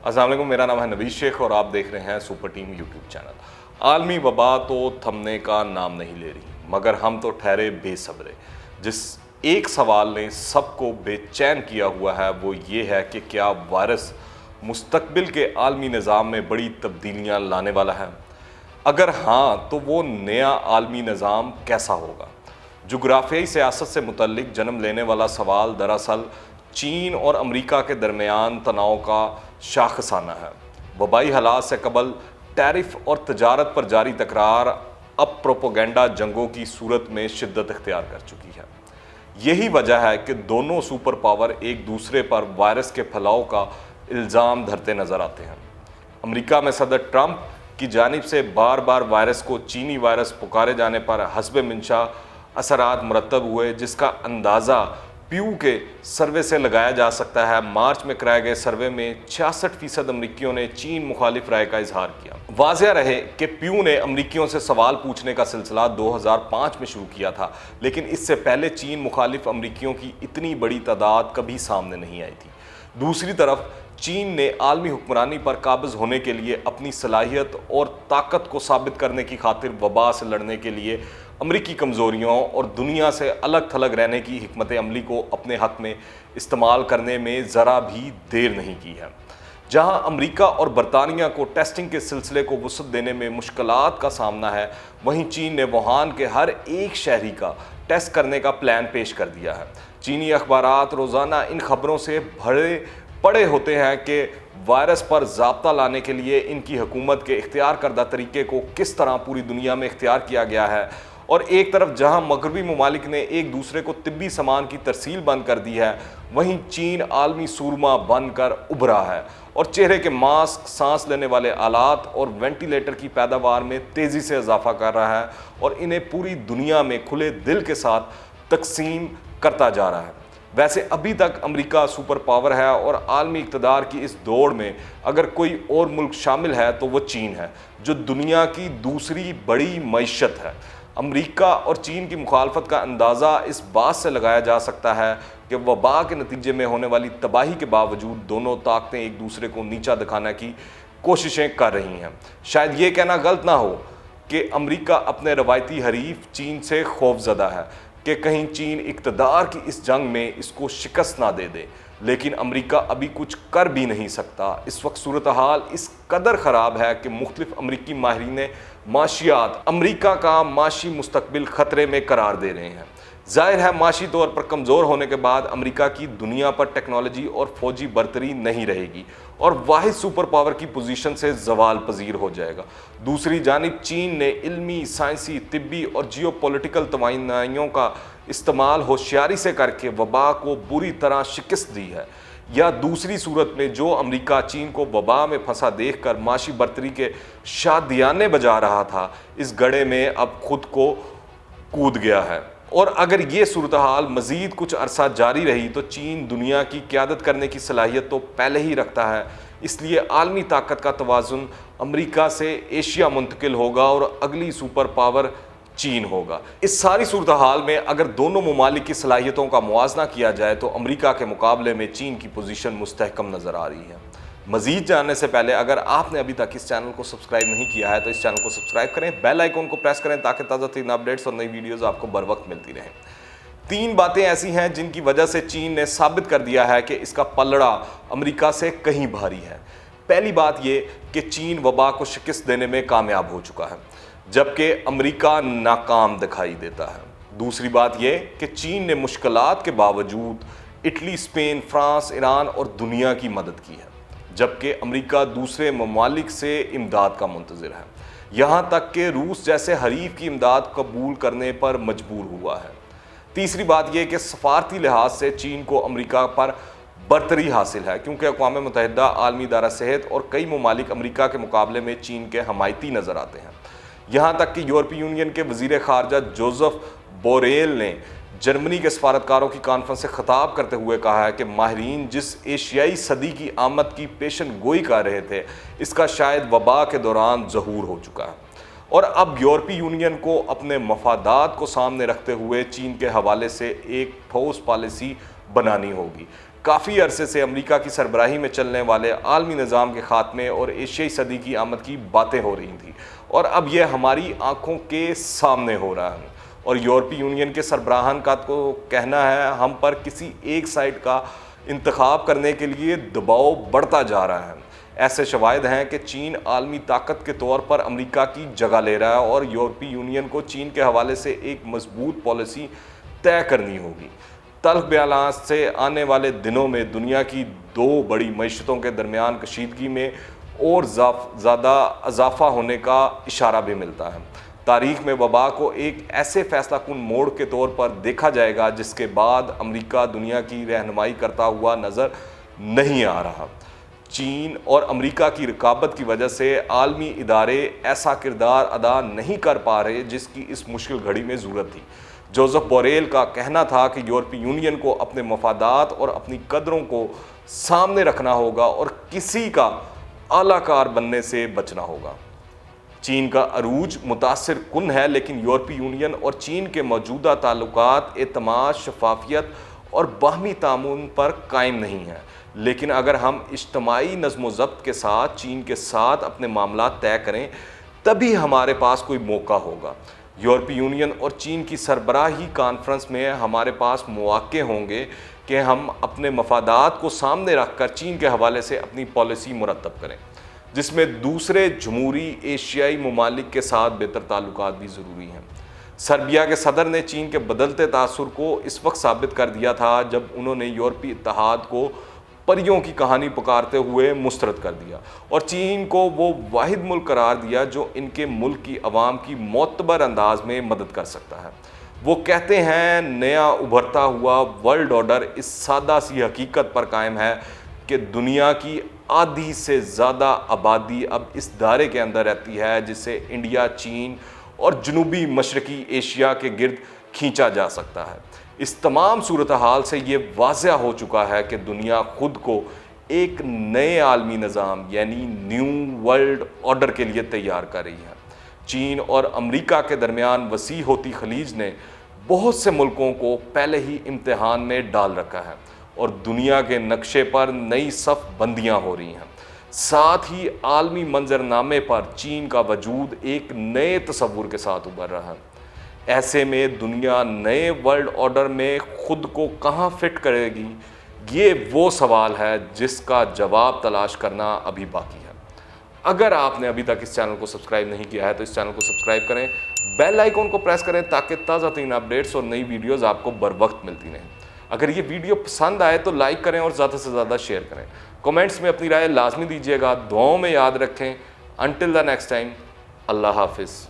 السلام علیکم، میرا نام ہے نوید شیخ اور آپ دیکھ رہے ہیں سپر ٹیم یوٹیوب چینل۔ عالمی وبا تو تھمنے کا نام نہیں لے رہی، مگر ہم تو ٹھہرے بے صبرے۔ جس ایک سوال نے سب کو بے چین کیا ہوا ہے وہ یہ ہے کہ کیا وائرس مستقبل کے عالمی نظام میں بڑی تبدیلیاں لانے والا ہے؟ اگر ہاں تو وہ نیا عالمی نظام کیسا ہوگا؟ جغرافیائی سیاست سے متعلق جنم لینے والا سوال دراصل چین اور امریکہ کے درمیان تناؤ کا شاخصانہ ہے۔ وبائی حالات سے قبل ٹیرف اور تجارت پر جاری تکرار اب پروپیگنڈا جنگوں کی صورت میں شدت اختیار کر چکی ہے۔ یہی وجہ ہے کہ دونوں سپر پاور ایک دوسرے پر وائرس کے پھیلاؤ کا الزام دھرتے نظر آتے ہیں۔ امریکہ میں صدر ٹرمپ کی جانب سے بار بار وائرس کو چینی وائرس پکارے جانے پر حسب منشا اثرات مرتب ہوئے، جس کا اندازہ پیو کے سروے سے لگایا جا سکتا ہے۔ مارچ میں کرائے گئے سروے میں 66% امریکیوں نے چین مخالف رائے کا اظہار کیا۔ واضح رہے کہ پیو نے امریکیوں سے سوال پوچھنے کا سلسلہ 2005 میں شروع کیا تھا، لیکن اس سے پہلے چین مخالف امریکیوں کی اتنی بڑی تعداد کبھی سامنے نہیں آئی تھی۔ دوسری طرف چین نے عالمی حکمرانی پر قابض ہونے کے لیے اپنی صلاحیت اور طاقت کو ثابت کرنے کی خاطر وبا سے لڑنے کے لیے امریکی کمزوریوں اور دنیا سے الگ تھلگ رہنے کی حکمت عملی کو اپنے حق میں استعمال کرنے میں ذرا بھی دیر نہیں کی ہے۔ جہاں امریکہ اور برطانیہ کو ٹیسٹنگ کے سلسلے کو وسعت دینے میں مشکلات کا سامنا ہے، وہیں چین نے ووہان کے ہر ایک شہری کا ٹیسٹ کرنے کا پلان پیش کر دیا ہے۔ چینی اخبارات روزانہ ان خبروں سے بھرے پڑے ہوتے ہیں کہ وائرس پر ضابطہ لانے کے لیے ان کی حکومت کے اختیار کردہ طریقے کو کس طرح پوری دنیا میں اختیار کیا گیا ہے، اور ایک طرف جہاں مغربی ممالک نے ایک دوسرے کو طبی سامان کی ترسیل بند کر دی ہے، وہیں چین عالمی سورما بن کر ابھرا ہے اور چہرے کے ماسک، سانس لینے والے آلات اور وینٹیلیٹر کی پیداوار میں تیزی سے اضافہ کر رہا ہے اور انہیں پوری دنیا میں کھلے دل کے ساتھ تقسیم کرتا جا رہا ہے۔ ویسے ابھی تک امریکہ سپر پاور ہے اور عالمی اقتدار کی اس دوڑ میں اگر کوئی اور ملک شامل ہے تو وہ چین ہے، جو دنیا کی دوسری بڑی معیشت ہے۔ امریکہ اور چین کی مخالفت کا اندازہ اس بات سے لگایا جا سکتا ہے کہ وبا کے نتیجے میں ہونے والی تباہی کے باوجود دونوں طاقتیں ایک دوسرے کو نیچا دکھانے کی کوششیں کر رہی ہیں۔ شاید یہ کہنا غلط نہ ہو کہ امریکہ اپنے روایتی حریف چین سے خوف زدہ ہے کہ کہیں چین اقتدار کی اس جنگ میں اس کو شکست نہ دے دے، لیکن امریکہ ابھی کچھ کر بھی نہیں سکتا۔ اس وقت صورتحال اس قدر خراب ہے کہ مختلف امریکی ماہرین معاشیات امریکہ کا معاشی مستقبل خطرے میں قرار دے رہے ہیں۔ ظاہر ہے معاشی طور پر کمزور ہونے کے بعد امریکہ کی دنیا پر ٹیکنالوجی اور فوجی برتری نہیں رہے گی اور واحد سپر پاور کی پوزیشن سے زوال پذیر ہو جائے گا۔ دوسری جانب چین نے علمی، سائنسی، طبی اور جیو پولیٹیکل توانائیوں کا استعمال ہوشیاری سے کر کے وبا کو بری طرح شکست دی ہے، یا دوسری صورت میں جو امریکہ چین کو وبا میں پھنسا دیکھ کر معاشی برتری کے شادیانے بجا رہا تھا، اس گڑھے میں اب خود کو کود گیا ہے۔ اور اگر یہ صورتحال مزید کچھ عرصہ جاری رہی تو چین دنیا کی قیادت کرنے کی صلاحیت تو پہلے ہی رکھتا ہے، اس لیے عالمی طاقت کا توازن امریکہ سے ایشیا منتقل ہوگا اور اگلی سپر پاور چین ہوگا۔ اس ساری صورتحال میں اگر دونوں ممالک کی صلاحیتوں کا موازنہ کیا جائے تو امریکہ کے مقابلے میں چین کی پوزیشن مستحکم نظر آ رہی ہے۔ مزید جاننے سے پہلے اگر آپ نے ابھی تک اس چینل کو سبسکرائب نہیں کیا ہے تو اس چینل کو سبسکرائب کریں، بیل آئیکن کو پریس کریں تاکہ تازہ ترین اپڈیٹس اور نئی ویڈیوز آپ کو بر وقت ملتی رہیں۔ 3 باتیں ایسی ہیں جن کی وجہ سے چین نے ثابت کر دیا ہے کہ اس کا پلڑا امریکہ سے کہیں بھاری ہے۔ پہلی بات یہ کہ چین وبا کو شکست دینے میں کامیاب ہو چکا ہے، جبکہ امریکہ ناکام دکھائی دیتا ہے۔ دوسری بات یہ کہ چین نے مشکلات کے باوجود اٹلی، اسپین، فرانس، ایران اور دنیا کی مدد کی ہے، جبکہ امریکہ دوسرے ممالک سے امداد کا منتظر ہے، یہاں تک کہ روس جیسے حریف کی امداد قبول کرنے پر مجبور ہوا ہے۔ تیسری بات یہ کہ سفارتی لحاظ سے چین کو امریکہ پر برتری حاصل ہے، کیونکہ اقوام متحدہ، عالمی ادارہ صحت اور کئی ممالک امریکہ کے مقابلے میں چین کے حمایتی نظر آتے ہیں۔ یہاں تک کہ یورپی یونین کے وزیر خارجہ جوزف بوریل نے جرمنی کے سفارتکاروں کی کانفرنس سے خطاب کرتے ہوئے کہا ہے کہ ماہرین جس ایشیائی صدی کی آمد کی پیشن گوئی کر رہے تھے، اس کا شاید وبا کے دوران ظہور ہو چکا ہے۔ اور اب یورپی یونین کو اپنے مفادات کو سامنے رکھتے ہوئے چین کے حوالے سے ایک ٹھوس پالیسی بنانی ہوگی۔ کافی عرصے سے امریکہ کی سربراہی میں چلنے والے عالمی نظام کے خاتمے اور ایشیائی صدی کی آمد کی باتیں ہو رہی تھیں، اور اب یہ ہماری آنکھوں کے سامنے ہو رہا ہے، اور یورپی یونین کے سربراہان کا تو کہنا ہے ہم پر کسی ایک سائیڈ کا انتخاب کرنے کے لیے دباؤ بڑھتا جا رہا ہے۔ ایسے شواہد ہیں کہ چین عالمی طاقت کے طور پر امریکہ کی جگہ لے رہا ہے، اور یورپی یونین کو چین کے حوالے سے ایک مضبوط پالیسی طے کرنی ہوگی۔ تلخ بیانات سے آنے والے دنوں میں دنیا کی دو بڑی معیشتوں کے درمیان کشیدگی میں اور زیادہ اضافہ ہونے کا اشارہ بھی ملتا ہے۔ تاریخ میں وبا کو ایک ایسے فیصلہ کن موڑ کے طور پر دیکھا جائے گا جس کے بعد امریکہ دنیا کی رہنمائی کرتا ہوا نظر نہیں آ رہا۔ چین اور امریکہ کی رقابت کی وجہ سے عالمی ادارے ایسا کردار ادا نہیں کر پا رہے جس کی اس مشکل گھڑی میں ضرورت تھی۔ جوزف بوریل کا کہنا تھا کہ یورپی یونین کو اپنے مفادات اور اپنی قدروں کو سامنے رکھنا ہوگا اور کسی کا اعلیٰ کار بننے سے بچنا ہوگا۔ چین کا عروج متاثر کن ہے، لیکن یورپی یونین اور چین کے موجودہ تعلقات اعتماد، شفافیت اور باہمی تعاون پر قائم نہیں ہیں۔ لیکن اگر ہم اجتماعی نظم و ضبط کے ساتھ چین کے ساتھ اپنے معاملات طے کریں تبھی ہمارے پاس کوئی موقع ہوگا۔ یورپی یونین اور چین کی سربراہی کانفرنس میں ہمارے پاس مواقع ہوں گے کہ ہم اپنے مفادات کو سامنے رکھ کر چین کے حوالے سے اپنی پالیسی مرتب کریں، جس میں دوسرے جمہوری ایشیائی ممالک کے ساتھ بہتر تعلقات بھی ضروری ہیں۔ سربیا کے صدر نے چین کے بدلتے تاثر کو اس وقت ثابت کر دیا تھا جب انہوں نے یورپی اتحاد کو پریوں کی کہانی پکارتے ہوئے مسترد کر دیا اور چین کو وہ واحد ملک قرار دیا جو ان کے ملک کی عوام کی معتبر انداز میں مدد کر سکتا ہے۔ وہ کہتے ہیں نیا ابھرتا ہوا ورلڈ آرڈر اس سادہ سی حقیقت پر قائم ہے کہ دنیا کی آدھی سے زیادہ آبادی اب اس دائرے کے اندر رہتی ہے جسے انڈیا، چین اور جنوبی مشرقی ایشیا کے گرد کھینچا جا سکتا ہے۔ اس تمام صورتحال سے یہ واضح ہو چکا ہے کہ دنیا خود کو ایک نئے عالمی نظام یعنی نیو ورلڈ آرڈر کے لیے تیار کر رہی ہے۔ چین اور امریکہ کے درمیان وسیع ہوتی خلیج نے بہت سے ملکوں کو پہلے ہی امتحان میں ڈال رکھا ہے اور دنیا کے نقشے پر نئی صف بندیاں ہو رہی ہیں۔ ساتھ ہی عالمی منظرنامے پر چین کا وجود ایک نئے تصور کے ساتھ ابھر رہا ہے۔ ایسے میں دنیا نئے ورلڈ آرڈر میں خود کو کہاں فٹ کرے گی، یہ وہ سوال ہے جس کا جواب تلاش کرنا ابھی باقی ہے۔ اگر آپ نے ابھی تک اس چینل کو سبسکرائب نہیں کیا ہے تو اس چینل کو سبسکرائب کریں، بیل آئیکن کو پریس کریں تاکہ تازہ ترین اپڈیٹس اور نئی ویڈیوز آپ کو بر وقت ملتی رہیں۔ اگر یہ ویڈیو پسند آئے تو لائک کریں اور زیادہ سے زیادہ شیئر کریں۔ کمنٹس میں اپنی رائے لازمی دیجیے گا، دعاؤں میں یاد رکھیں۔ انٹل دی نیکسٹ ٹائم، اللہ حافظ۔